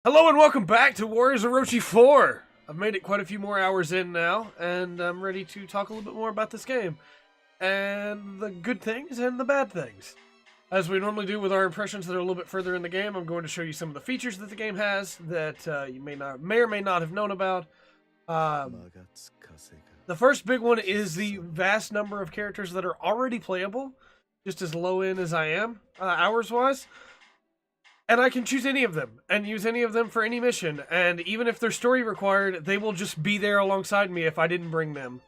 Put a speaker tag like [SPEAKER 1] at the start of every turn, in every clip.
[SPEAKER 1] Hello and welcome back to Warriors Orochi 4! I've made it quite a few more hours in now, and I'm ready to talk a little bit more about this game. And the good things and the bad things. As we normally do with our impressions that are a little bit further in the game, I'm going to show you some of the features that the game has that you may or may not have known about. The first big one is the vast number of characters that are already playable, just as low in as I am, hours-wise. And I can choose any of them, and use any of them for any mission, and even if they're story required, they will just be there alongside me if I didn't bring them,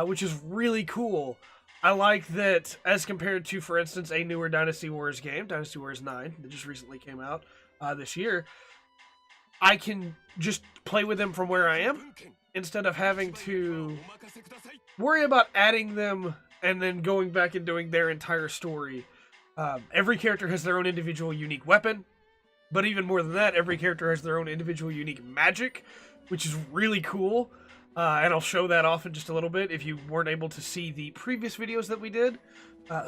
[SPEAKER 1] which is really cool. I like that, as compared to, for instance, a newer Dynasty Warriors game, Dynasty Warriors 9, that just recently came out this year, I can just play with them from where I am, instead of having to worry about adding them and then going back and doing their entire story. Every character has their own individual unique weapon. But even more than that, every character has their own individual unique magic, which is really cool. And I'll show that off in just a little bit if you weren't able to see the previous videos that we did.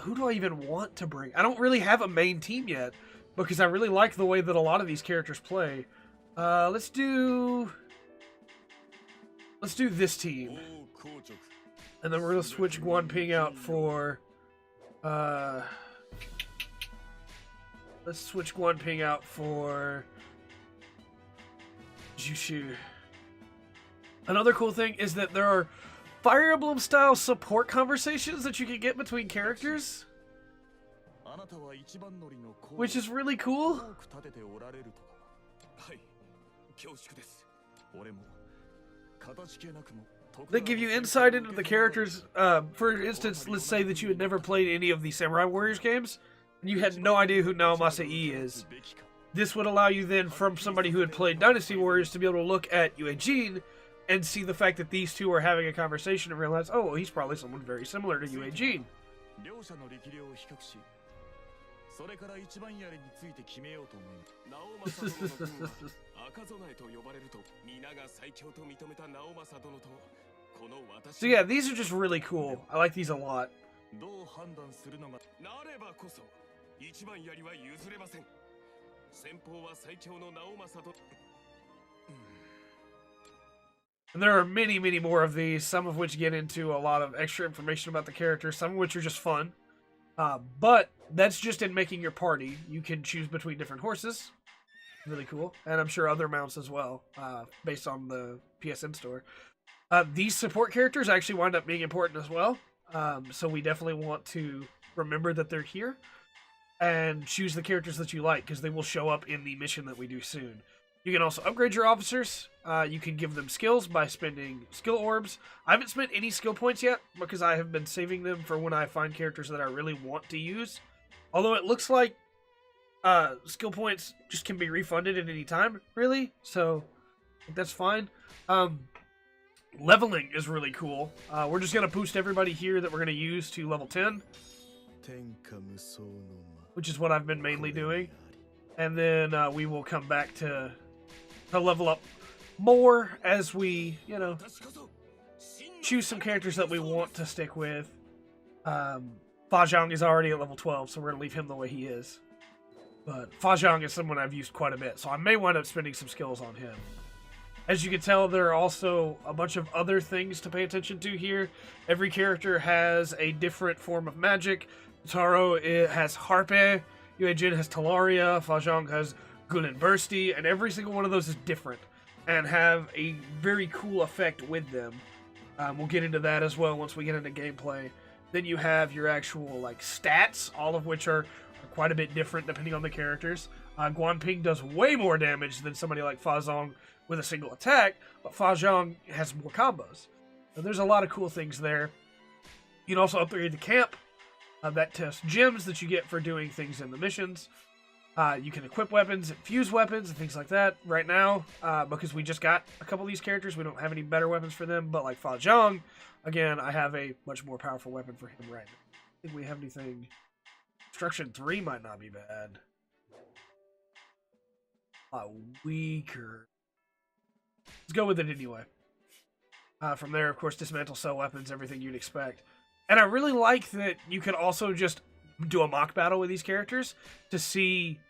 [SPEAKER 1] Who do I even want to bring? I don't really have a main team yet, because I really like the way that a lot of these characters play. Let's do this team. And then we're going to switch Guan Ping out for... Let's switch Guan Ping out for Jushu. Another cool thing is that there are Fire Emblem style support conversations that you can get between characters, which is really cool. They give you insight into the characters. For instance, let's say that you had never played any of the Samurai Warriors games, and you had no idea who Naomasa E is. This would allow you then, from somebody who had played Dynasty Warriors, to be able to look at Yuejin and see the fact that these two are having a conversation and realize, oh, well, he's probably someone very similar to Yuejin. So yeah, these are just really cool. I like these a lot. And there are many, many more of these, some of which get into a lot of extra information about the character, some of which are just fun. But that's just in making your party. You can choose between different horses. Really cool. And I'm sure other mounts as well, based on the PSN store. These support characters actually wind up being important as well. So we definitely want to remember that they're here and choose the characters that you like, because they will show up in the mission that we do soon. You can also upgrade your officers. You can give them skills by spending skill orbs. I haven't spent any skill points yet, because I have been saving them for when I find characters that I really want to use. Although it looks like skill points just can be refunded at any time, really. So I think that's fine. Leveling is really cool. We're just going to boost everybody here that we're going to use to level 10, which is what I've been mainly doing. And then we will come back to level up more as we, choose some characters that we want to stick with. Fa Zhang is already at level 12, so we're going to leave him the way he is. But Fa Zhang is someone I've used quite a bit, so I may wind up spending some skills on him. As you can tell, there are also a bunch of other things to pay attention to here. Every character has a different form of magic. Taro has Harpe, Yuejin has Talaria, Fa Zhang has Gulen Bursty, and every single one of those is different and have a very cool effect with them. We'll get into that as well once we get into gameplay. Then you have your actual stats, all of which are quite a bit different depending on the characters. Guan Ping does way more damage than somebody like Fa Zhang with a single attack, but Fa Zhang has more combos. So there's a lot of cool things there. You can also upgrade the camp. That tests gems that you get for doing things in the missions. You can equip weapons and fuse weapons and things like that. Right now, because we just got a couple of these characters, we don't have any better weapons for them, but like Fa Zhang, again, I have a much more powerful weapon for him right now. I think we have anything... Destruction 3 might not be bad. Weaker. Let's go with it anyway. From there, of course, dismantle cell weapons, everything you'd expect. And I really like that you can also just do a mock battle with these characters to see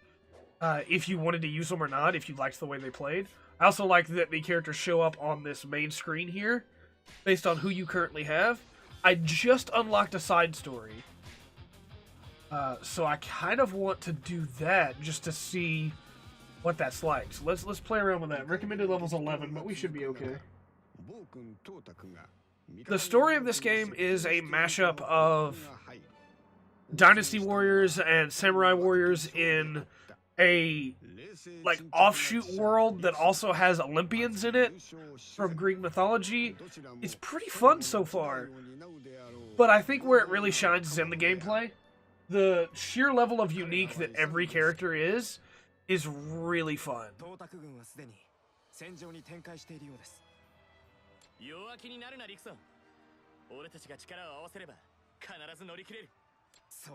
[SPEAKER 1] if you wanted to use them or not, if you liked the way they played. I also like that the characters show up on this main screen here, based on who you currently have. I just unlocked a side story, so I kind of want to do that just to see what that's like. So let's play around with that. Recommended level's 11, but we should be okay. The story of this game is a mashup of Dynasty Warriors and Samurai Warriors in a like offshoot world that also has Olympians in it from Greek mythology. It's pretty fun so far, but I think where it really shines is in the gameplay. The sheer level of unique that every character is really fun.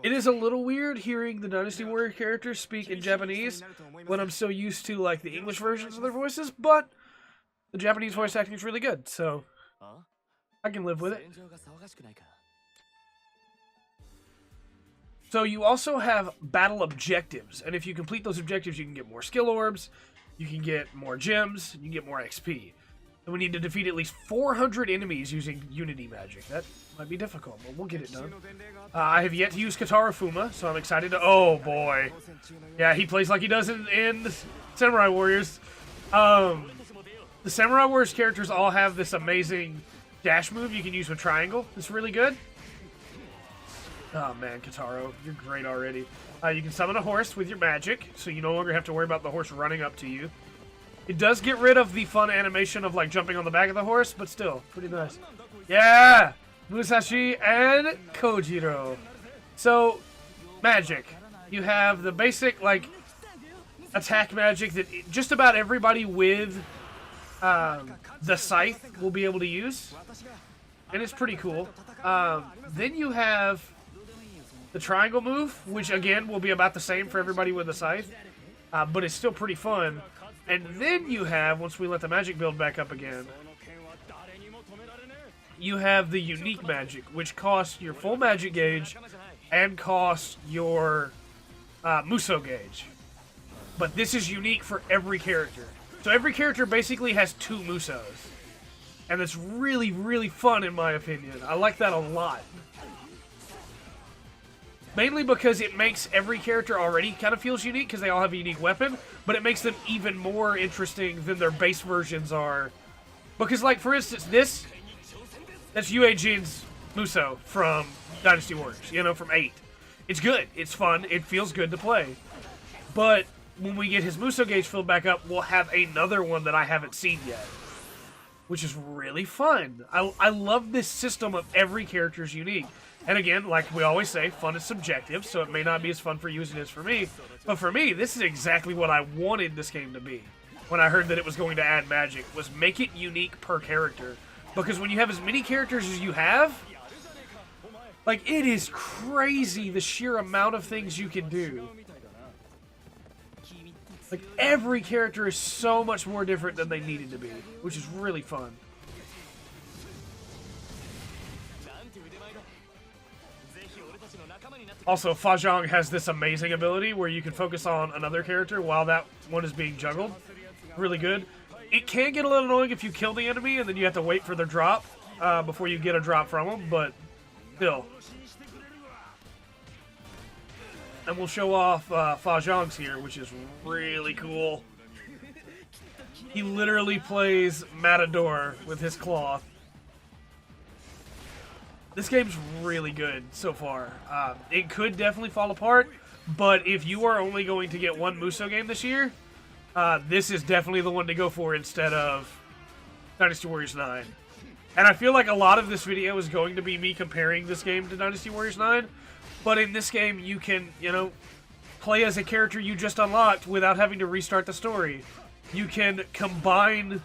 [SPEAKER 1] It is a little weird hearing the Dynasty Warrior characters speak in Japanese when I'm so used to like the English versions of their voices, but the Japanese voice acting is really good, so I can live with it. So you also have battle objectives, and if you complete those objectives, you can get more skill orbs, you can get more gems, you can get more XP. And we need to defeat at least 400 enemies using Unity magic. That might be difficult, but we'll get it done. I have yet to use Katara Fuma, so I'm excited to... Oh, boy. Yeah, he plays like he does in Samurai Warriors. The Samurai Warriors characters all have this amazing dash move you can use with triangle. It's really good. Oh, man, Kataro, you're great already. You can summon a horse with your magic, so you no longer have to worry about the horse running up to you. It does get rid of the fun animation of, like, jumping on the back of the horse, but still, pretty nice. Yeah! Musashi and Kojiro. So, magic. You have the basic, like, attack magic that just about everybody with the scythe will be able to use. And it's pretty cool. Then you have the triangle move, which, again, will be about the same for everybody with the scythe. But it's still pretty fun. And then you have, once we let the magic build back up again, you have the unique magic, which costs your full magic gauge and costs your Muso gauge. But this is unique for every character. So every character basically has 2 Musos. And it's really, really fun in my opinion. I like that a lot. Mainly because it makes every character already kind of feels unique because they all have a unique weapon, but it makes them even more interesting than their base versions are. Because, like, for instance, that's Yue Jin's Muso from Dynasty Warriors, you know, from 8. It's good. It's fun. It feels good to play. But when we get his Muso gauge filled back up, we'll have another one that I haven't seen yet, which is really fun. I love this system of every character's unique. And again, like we always say, fun is subjective, so it may not be as fun for you as it is for me. But for me, this is exactly what I wanted this game to be when I heard that it was going to add magic, was make it unique per character. Because when you have as many characters as you have, like, it is crazy the sheer amount of things you can do. Like, every character is so much more different than they needed to be, which is really fun. Also, Fa Zhang has this amazing ability where you can focus on another character while that one is being juggled. Really good. It can get a little annoying if you kill the enemy and then you have to wait for their drop before you get a drop from them, but still. And we'll show off Fa Zhang's here, which is really cool. He literally plays Matador with his cloth. This game's really good so far. It could definitely fall apart, but if you are only going to get one Muso game this year, this is definitely the one to go for instead of Dynasty Warriors 9. And I feel like a lot of this video is going to be me comparing this game to Dynasty Warriors 9, but in this game you can, you know, play as a character you just unlocked without having to restart the story. You can combine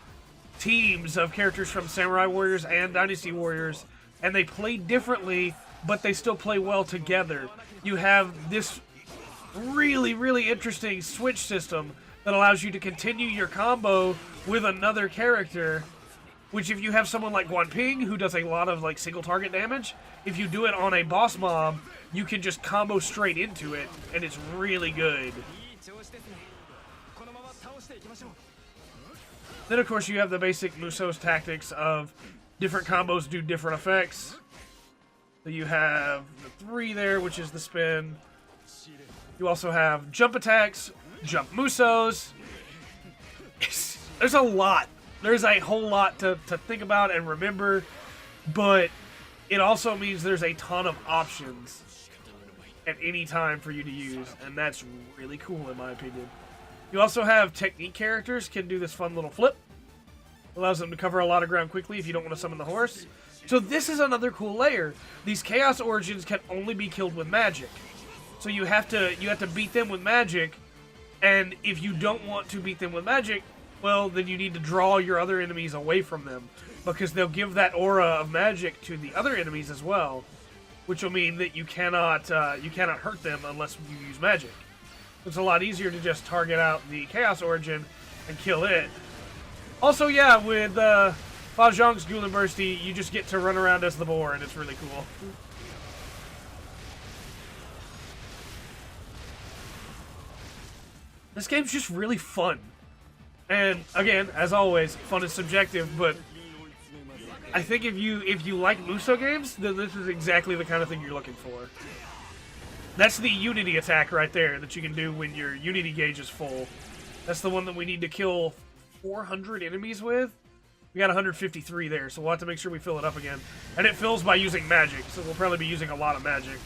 [SPEAKER 1] teams of characters from Samurai Warriors and Dynasty Warriors, and they play differently, but they still play well together. You have this really, really interesting switch system that allows you to continue your combo with another character, which if you have someone like Guan Ping, who does a lot of like single target damage, if you do it on a boss mob, you can just combo straight into it, and it's really good. Then, of course, you have the basic Musou's tactics of different combos do different effects. So you have the 3 there, which is the spin. You also have jump attacks, jump Musous. There's a lot. There's a whole lot to think about and remember, but it also means there's a ton of options at any time for you to use, and that's really cool in my opinion. You also have technique characters can do this fun little flip. Allows them to cover a lot of ground quickly if you don't want to summon the horse. So this is another cool layer. These Chaos Origins can only be killed with magic. So you have to beat them with magic, and if you don't want to beat them with magic, well, then you need to draw your other enemies away from them, because they'll give that aura of magic to the other enemies as well, which will mean that you cannot hurt them unless you use magic. It's a lot easier to just target out the Chaos Origin and kill it. Also, yeah, with Fa Zhang's Gulen Bursty, you just get to run around as the boar, and it's really cool. This game's just really fun. And again, as always, fun is subjective, but I think if you like Musou games, then this is exactly the kind of thing you're looking for. That's the Unity attack right there that you can do when your Unity gauge is full. That's the one that we need to kill 400 enemies with. We got 153 there, so we'll have to make sure we fill it up again. And it fills by using magic, so we'll probably be using a lot of magic.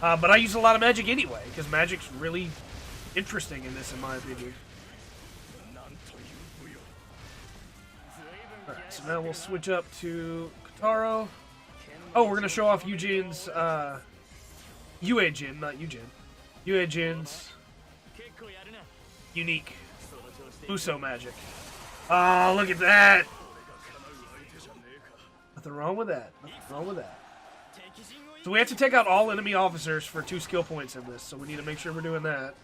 [SPEAKER 1] But I use a lot of magic anyway, because magic's really interesting in this, in my opinion. Alright, so now we'll switch up to Kotaro. Oh, we're going to show off Eugen's, Yue-Jin, not Eugen. Yue-Jin's unique Musou magic. Oh, look at that! Nothing wrong with that. Nothing wrong with that. So we have to take out all enemy officers for 2 skill points in this, so we need to make sure we're doing that.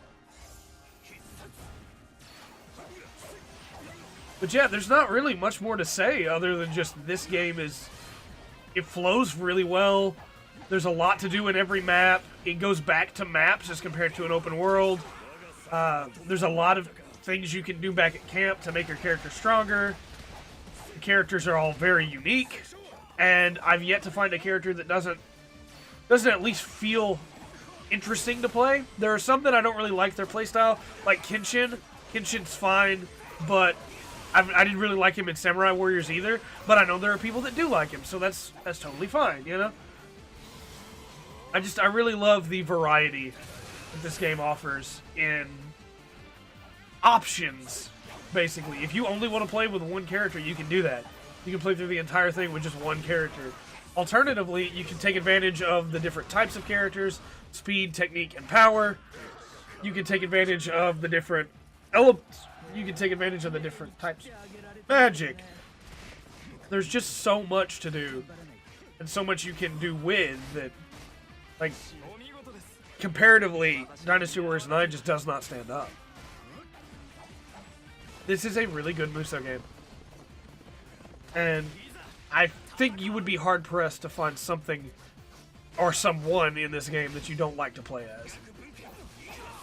[SPEAKER 1] But yeah, there's not really much more to say other than just this game is... It flows really well. There's a lot to do in every map. It goes back to maps as compared to an open world. There's a lot of things you can do back at camp to make your character stronger. The characters are all very unique. And I've yet to find a character that doesn't at least feel interesting to play. There are some that I don't really like their playstyle, like Kenshin. Kenshin's fine, but I didn't really like him in Samurai Warriors either. But I know there are people that do like him, so that's totally fine, you know? I really love the variety that this game offers in options, basically. If you only want to play with one character, you can do that. You can play through the entire thing with just one character. Alternatively, you can take advantage of the different types of characters, speed, technique, and power. You can take advantage of the different elements. You can take advantage of the different types of magic. There's just so much to do, and so much you can do with that. Like, comparatively, Dynasty Warriors 9 just does not stand up. This is a really good Musou game. And I think you would be hard-pressed to find something or someone in this game that you don't like to play as.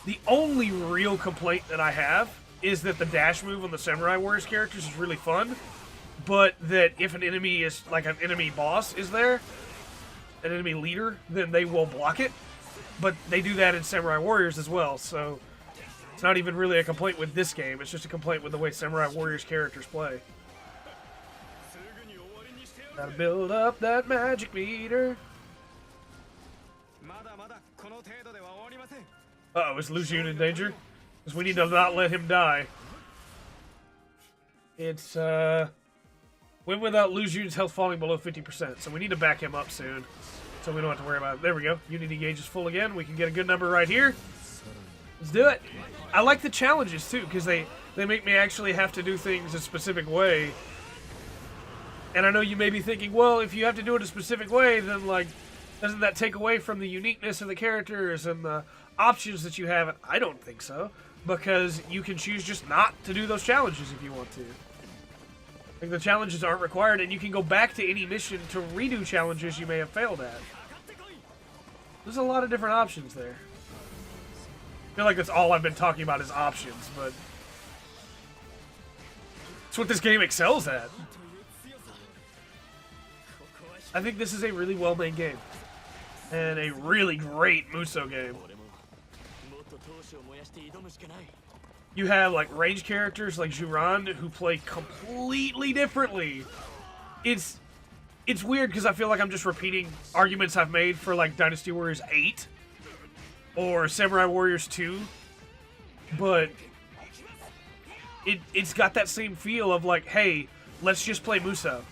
[SPEAKER 1] The only real complaint that I have is that the dash move on the Samurai Warriors characters is really fun, but that if an enemy is, like an enemy boss is there, an enemy leader, then they will block it. But they do that in Samurai Warriors as well, so it's not even really a complaint with this game, it's just a complaint with the way Samurai Warriors characters play. Gotta build up that magic meter. Uh-oh, is Lu Xun in danger? Because we need to not let him die. It's, win without Lu Xun's health falling below 50%, so we need to back him up soon. So we don't have to worry about it. There we go. Unity gauge is full again. We can get a good number right here. Let's do it. I like the challenges, too, because they make me actually have to do things a specific way. And I know you may be thinking, well, if you have to do it a specific way, then, like, doesn't that take away from the uniqueness of the characters and the options that you have? I don't think so, because you can choose just not to do those challenges if you want to. Like, the challenges aren't required, and you can go back to any mission to redo challenges you may have failed at. There's a lot of different options there. feel like that's all I've been talking about is options, but it's what this game excels at. I think this is a really well-made game. And a really great Musou game. You have like range characters like Juran who play completely differently. It's weird because I feel like I'm just repeating arguments I've made for like Dynasty Warriors 8 or Samurai Warriors 2, but it's got that same feel of like, hey, let's just play Musou.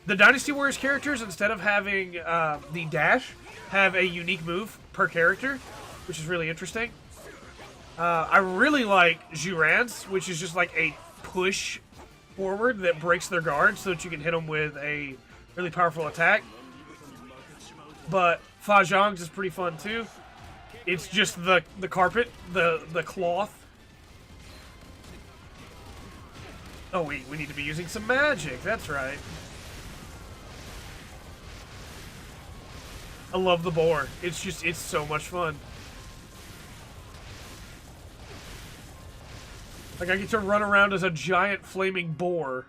[SPEAKER 1] The Dynasty Warriors characters, instead of having the dash, have a unique move per character, which is really interesting. I really like Juran's, which is just like a push forward that breaks their guard so that you can hit them with a really powerful attack. But Fa Zhang's is pretty fun too. It's just the carpet, the cloth. Oh wait, we need to be using some magic, that's right. I love the boar. It's so much fun. Like, I get to run around as a giant flaming boar.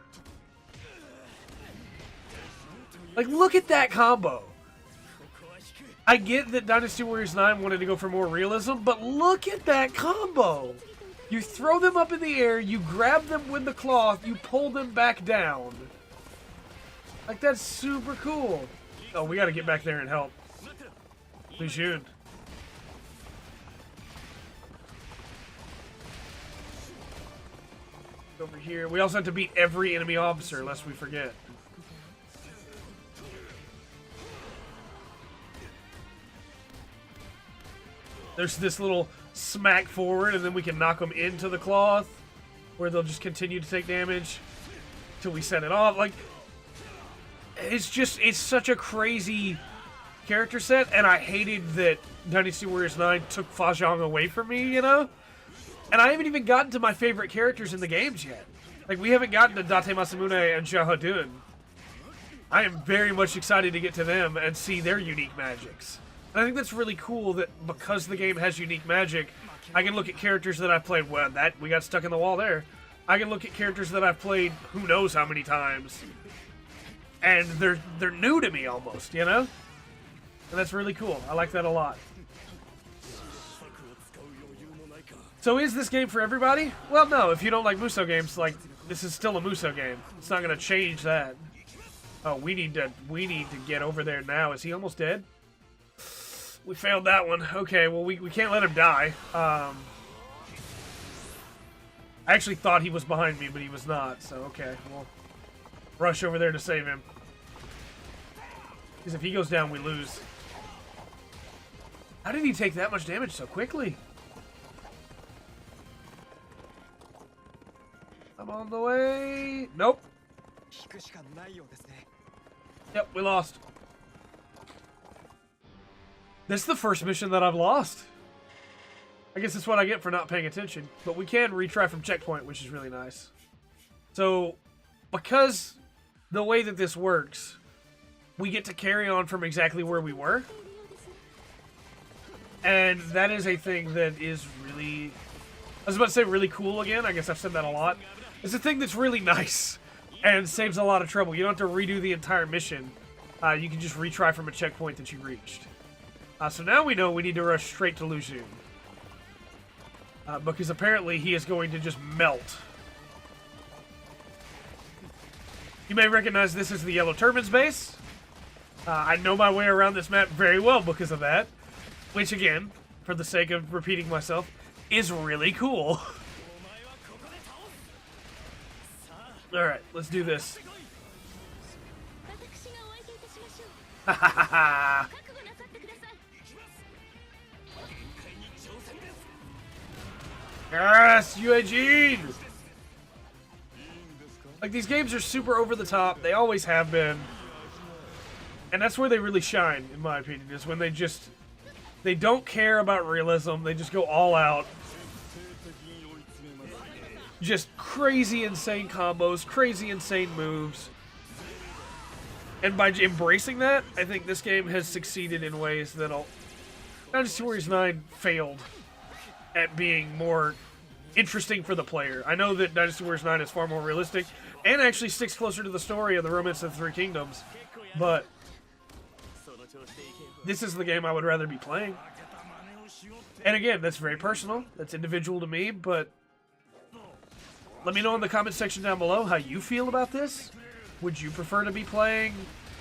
[SPEAKER 1] Like, look at that combo. I get that Dynasty Warriors 9 wanted to go for more realism, but look at that combo. You throw them up in the air, you grab them with the cloth, you pull them back down. Like, that's super cool. Oh, we gotta get back there and help. Li Jun. Over here. We also have to beat every enemy officer, lest we forget. There's this little smack forward, and then we can knock them into the cloth, where they'll just continue to take damage till we set it off. Like, it's such a crazy character set, and I hated that Dynasty Warriors 9 took Fa Zhang away from me, you know? And I haven't even gotten to my favorite characters in the games yet. Like, we haven't gotten to Date Masamune and Xiahou. I am very much excited to get to them and see their unique magics. And I think that's really cool that because the game has unique magic, I can look at characters that I've played, well, that we got stuck in the wall there. I can look at characters that I've played who knows how many times, and they're new to me almost, you know? And that's really cool. I like that a lot. So is this game for everybody? Well, no. If you don't like Musou games, like, this is still a Musou game. It's not going to change that. Oh, we need to get over there now. Is he almost dead? We failed that one. Okay, well, we can't let him die. I actually thought he was behind me, but he was not. So, okay, we'll rush over there to save him. Because if he goes down, we lose. How did he take that much damage so quickly? I'm on the way. Nope. Yep, we lost. This is the first mission that I've lost. I guess that's what I get for not paying attention. But we can retry from checkpoint, which is really nice. So, because the way that this works, we get to carry on from exactly where we were. And that is a thing that is really... I was about to say really cool again. I guess I've said that a lot. It's a thing that's really nice and saves a lot of trouble. You don't have to redo the entire mission. You can just retry from a checkpoint that you reached. So now we know we need to rush straight to Li Jun. Because apparently he is going to just melt. You may recognize this as the Yellow Turban's base. I know my way around this map very well because of that. Which, again, for the sake of repeating myself, is really cool. Alright, let's do this. Ha ha ha ha! Yes, UAG! Like, these games are super over the top. They always have been. And that's where they really shine, in my opinion, is when they don't care about realism. They just go all out. Just crazy, insane combos, crazy, insane moves. And by embracing that, I think this game has succeeded in ways that'll... Dynasty Warriors 9 failed. at being more interesting for the player. I know that Dynasty Warriors 9 is far more realistic and actually sticks closer to the story of the Romance of the Three Kingdoms, but this is the game I would rather be playing. And again, that's very personal. That's individual to me, but let me know in the comment section down below how you feel about this. Would you prefer to be playing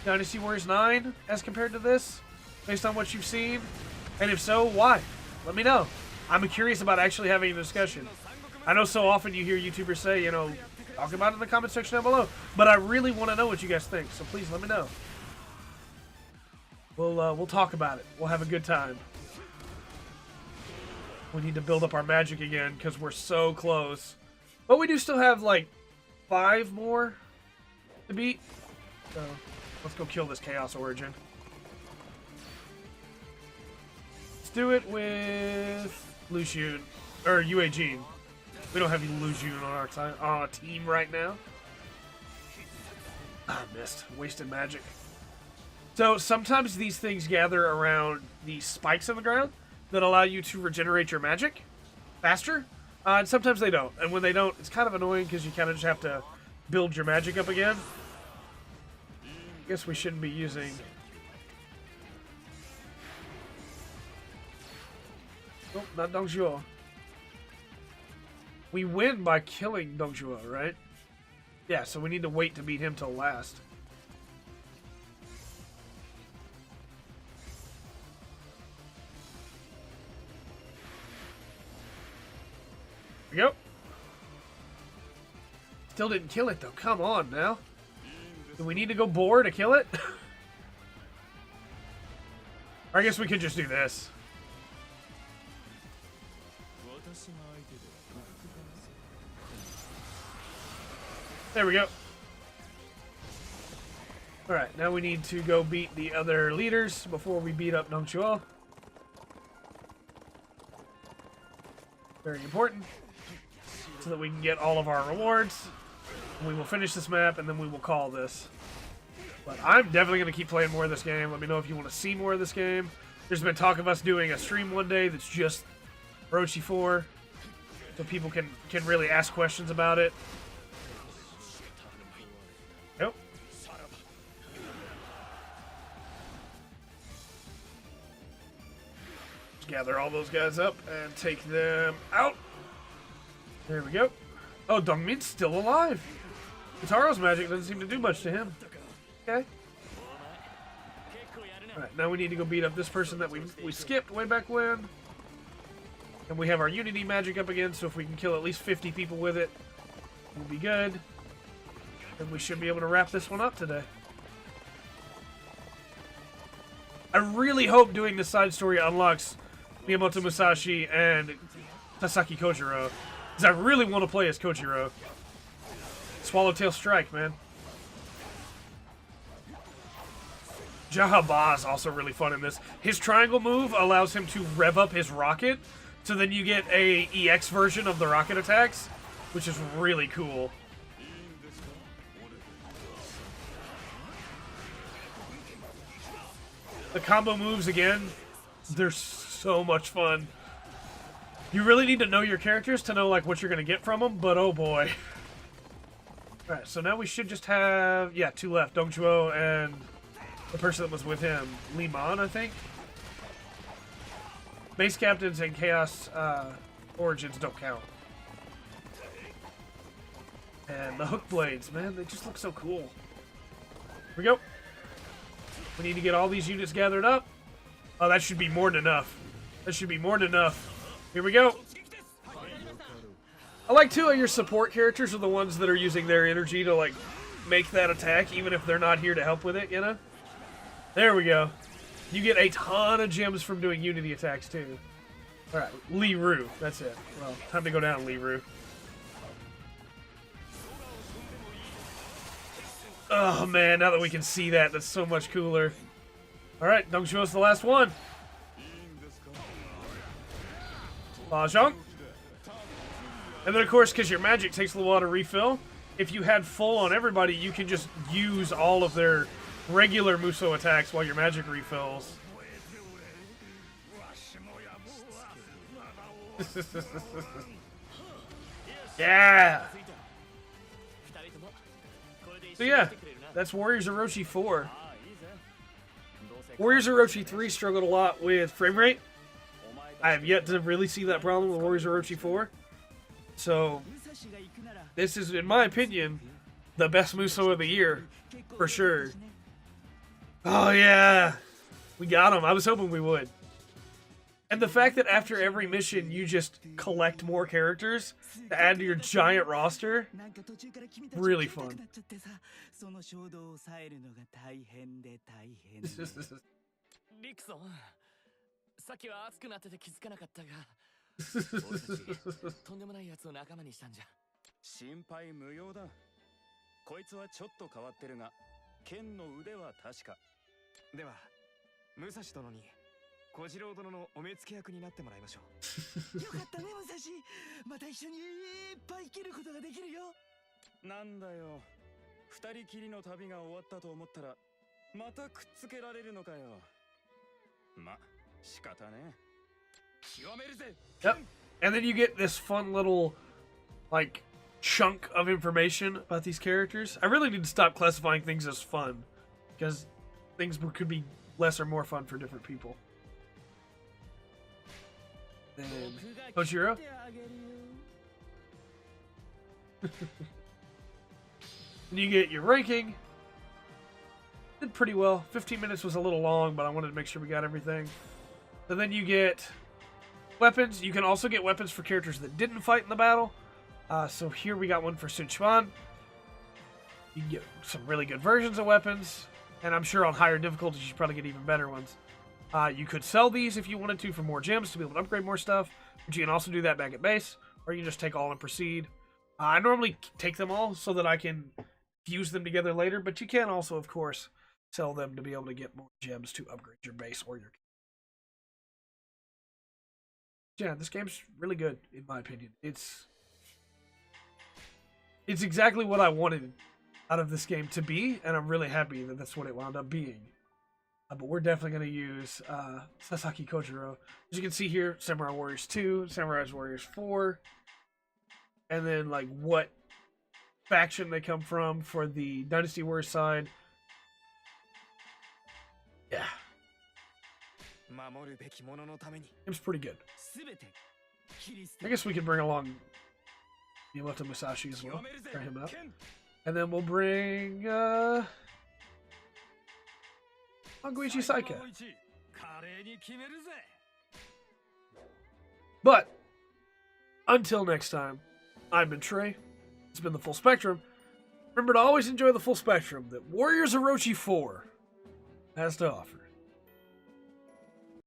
[SPEAKER 1] Dynasty Warriors 9 as compared to this, based on what you've seen? And if so, why? Let me know. I'm curious about actually having a discussion. I know so often you hear YouTubers say, you know, talk about it in the comment section down below, but I really want to know what you guys think, so please let me know. We'll talk about it. We'll have a good time. We need to build up our magic again because we're so close. But we do still have like 5 more to beat. So let's go kill this Chaos Origin. Let's do it with Lucian or Yue Jin. We don't have Lucian on our team right now. Ah, missed. Wasted magic. So sometimes these things gather around the spikes on the ground that allow you to regenerate your magic faster, and sometimes they don't. And when they don't, it's kind of annoying because you kind of just have to build your magic up again. I guess we shouldn't be using... Nope, not Dongzhuo. We win by killing Dongzhuo, right? Yeah, so we need to wait to beat him till last. Here we go. Still didn't kill it though. Come on now. Do we need to go boar to kill it? Or I guess we could just do this. There we go. Alright, now we need to go beat the other leaders before we beat up Dongzhuo. Very important. So that we can get all of our rewards. And we will finish this map and then we will call this. But I'm definitely going to keep playing more of this game. Let me know if you want to see more of this game. There's been talk of us doing a stream one day that's just Orochi 4. So people can really ask questions about it. Yep. Let's gather all those guys up and take them out. There we go. Oh, Dongmin's still alive. Kitaro's magic doesn't seem to do much to him. Okay. Alright, now we need to go beat up this person that we skipped way back when. And we have our Unity magic up again, so if we can kill at least 50 people with it, we'll be good. And we should be able to wrap this one up today. I really hope doing this side story unlocks Miyamoto Musashi and Tasaki Kojiro. Because I really want to play as Kojiro. Swallowtail Strike, man. Jahaba is also really fun in this. His triangle move allows him to rev up his rocket, so then you get a EX version of the rocket attacks, which is really cool. The combo moves, again, they're so much fun. You really need to know your characters to know like what you're going to get from them, but oh boy. Alright, so now we should just have, yeah, 2 left. Dongzhuo and the person that was with him. Liman, I think. Base Captains and Chaos Origins don't count. And the Hook Blades, man, they just look so cool. Here we go. We need to get all these units gathered up. Oh, that should be more than enough. That should be more than enough. Here we go. I like too how your support characters are the ones that are using their energy to like make that attack, even if they're not here to help with it, you know? There we go. You get a ton of gems from doing unity attacks too. Alright, Li Ru. That's it. Well, time to go down, Li Ru. Oh man, now that we can see that, that's so much cooler. Alright, Dongzhuo's the last one. Mahjong. And then of course, because your magic takes a little while to refill, if you had full on everybody, you can just use all of their regular Muso attacks while your magic refills. Yeah! So yeah, that's Warriors Orochi 4. Warriors Orochi 3 struggled a lot with frame rate. I have yet to really see that problem with Warriors Orochi 4. So, this is, in my opinion, the best Muso of the year, for sure. Oh yeah, we got him. I was hoping we would. And the fact that after every mission you just collect more characters to add to your giant roster, really fun.
[SPEAKER 2] リクソン、さっきは熱くなってて気づかなかったが、俺たちとんでもないやつを仲間にしたんじゃ。
[SPEAKER 3] 心配無用だ。こいつはちょっと変わってるが、剣の腕は確か。では、武蔵殿に小次郎殿のお目付け役になってもらいましょう。よかったね、武蔵。また一緒にいっぱい生きることができるよ。なんだよ。二人きりの旅が終わったと思ったら、またくっつけられるのかよ。ま、仕方ね。極めるぜ。
[SPEAKER 1] Yep. And then you get this fun little, like, chunk of information about these characters. I really need to stop classifying things as fun, because things could be less or more fun for different people. Then Koshiro. And you get your ranking. Did pretty well. 15 minutes was a little long, but I wanted to make sure we got everything. And then you get weapons. You can also get weapons for characters that didn't fight in the battle. So here we got one for Sun Quan. You can get some really good versions of weapons. And I'm sure on higher difficulties, you should probably get even better ones. You could sell these if you wanted to for more gems to be able to upgrade more stuff. But you can also do that back at base. Or you can just take all and proceed. I normally take them all so that I can fuse them together later. But you can also, of course, sell them to be able to get more gems to upgrade your base or your... Yeah, this game's really good, in my opinion. It's exactly what I wanted out of this game to be, and I'm really happy that that's what it wound up being. But we're definitely going to use Sasaki Kojiro. As you can see here, Samurai Warriors 2, Samurai Warriors 4, and then like what faction they come from for the Dynasty Warriors side. Yeah. It's pretty good. I guess we could bring along Yamato Musashi as well. Try him out. And then we'll bring Maguichi Saika. But until next time, I've been Trey. It's been the Full Spectrum. Remember to always enjoy the full spectrum that Warriors Orochi 4 has to offer.